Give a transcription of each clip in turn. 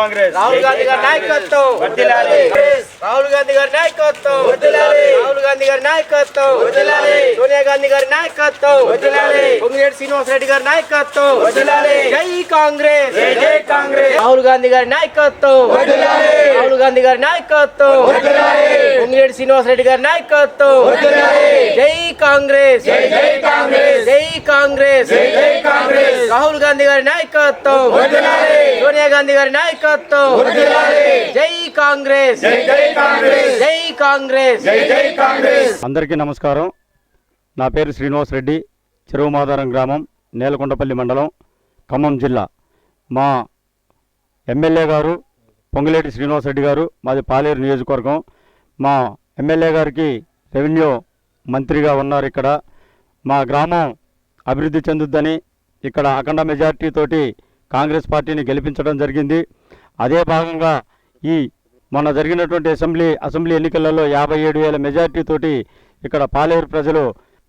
కాంగ్రెస్ రాహుల్ గాంధీ గారి నాయకత్వం వర్ధిల్లాలి. రాహుల్ గాంధీ గారి నాయకత్వం రాహుల్ గాంధీ గారి నాయకత్వం సోనియా గాంధీ గారి నాయకత్వం పొంగిరెడ్డి శ్రీనివాస్ రెడ్డి గారి నాయకత్వం జై కాంగ్రెస్ జై కాంగ్రెస్ రాహుల్ గాంధీ గారి నాయకత్వం రాహుల్ గాంధీ గారి నాయకత్వం పొంగిరెడ్డి శ్రీనివాస్ రెడ్డి గారి నాయకత్వం జై కాంగ్రెస్ జై కాంగ్రెస్ జై కాంగ్రెస్ జై కాంగ్రెస్ రాహుల్ గాంధీ గారి నాయకత్వం సోనియా గాంధీ గారి నాయకత్వం జై కాంగ్రెస్ జై కాంగ్రెస్ జై కాంగ్రెస్ జై కాంగ్రెస్ అందరికీ నమస్కారం. నా పేరు శ్రీనివాస్ రెడ్డి, చెరువుమాధారం గ్రామం, నేలకొండపల్లి మండలం, ఖమ్మం జిల్లా. మా ఎమ్మెల్యే గారు పొంగిలేటి శ్రీనివాస్ రెడ్డి గారు, మాది పాలేరు నియోజకవర్గం. మా ఎమ్మెల్యే గారికి రెవెన్యూ మంత్రిగా ఉన్నారు. ఇక్కడ మా గ్రామం అభివృద్ధి చెందుద్దని ఇక్కడ అఖండ మెజార్టీ తోటి కాంగ్రెస్ పార్టీని గెలిపించడం జరిగింది. అదే భాగంగా ఈ మొన్న జరిగినటువంటి అసెంబ్లీ ఎన్నికలలో 57,000 మెజార్టీ తోటి ఇక్కడ పాలేరు ప్రజలు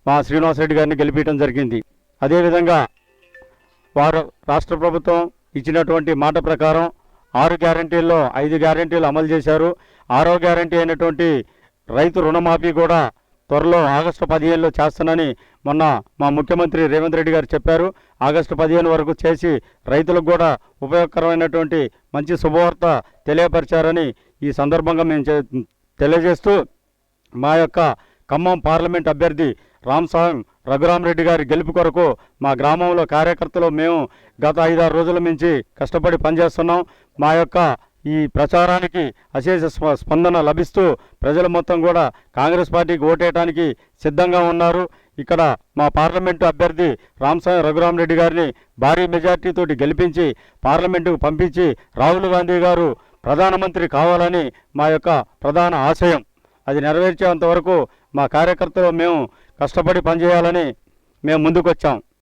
మా శ్రీనివాస్ రెడ్డి గారిని గెలిపించడం జరిగింది. అదేవిధంగా వారు రాష్ట్ర ప్రభుత్వం ఇచ్చినటువంటి మాట ప్రకారం 6 గ్యారంటీల్లో 5 గ్యారంటీలు అమలు చేశారు. 6వ గ్యారంటీ అయినటువంటి రైతు రుణమాఫీ కూడా త్వరలో ఆగస్టు 15లో చేస్తానని మొన్న మా ముఖ్యమంత్రి రేవంత్ రెడ్డి గారు చెప్పారు. ఆగస్టు 15 వరకు చేసి రైతులకు కూడా ఉపయోగకరమైనటువంటి మంచి శుభవార్త తెలియపరిచారని ఈ సందర్భంగా మేము తెలియజేస్తూ మా యొక్క ఖమ్మం పార్లమెంట్ అభ్యర్థి రామసాయం రఘురామరెడ్డి గారి గెలుపు కొరకు మా గ్రామంలో కార్యకర్తలు మేము గత 5-6 రోజుల నుంచి కష్టపడి పనిచేస్తున్నాం. మా యొక్క ఈ ప్రచారానికి అశేష స్పందన లభిస్తూ ప్రజలు మొత్తం కూడా కాంగ్రెస్ పార్టీకి ఓటేయడానికి సిద్ధంగా ఉన్నారు. ఇక్కడ మా పార్లమెంటు అభ్యర్థి రామసాయం రఘురామరెడ్డి గారిని భారీ మెజార్టీతోటి గెలిపించి పార్లమెంటుకు పంపించి రాహుల్ గాంధీ గారు ప్రధానమంత్రి కావాలని మా యొక్క ప్రధాన ఆశయం. అది నెరవేర్చేంత వరకు మా కార్యకర్తలు మేము కష్టపడి పనిచేయాలని మేము ముందుకు వచ్చాం.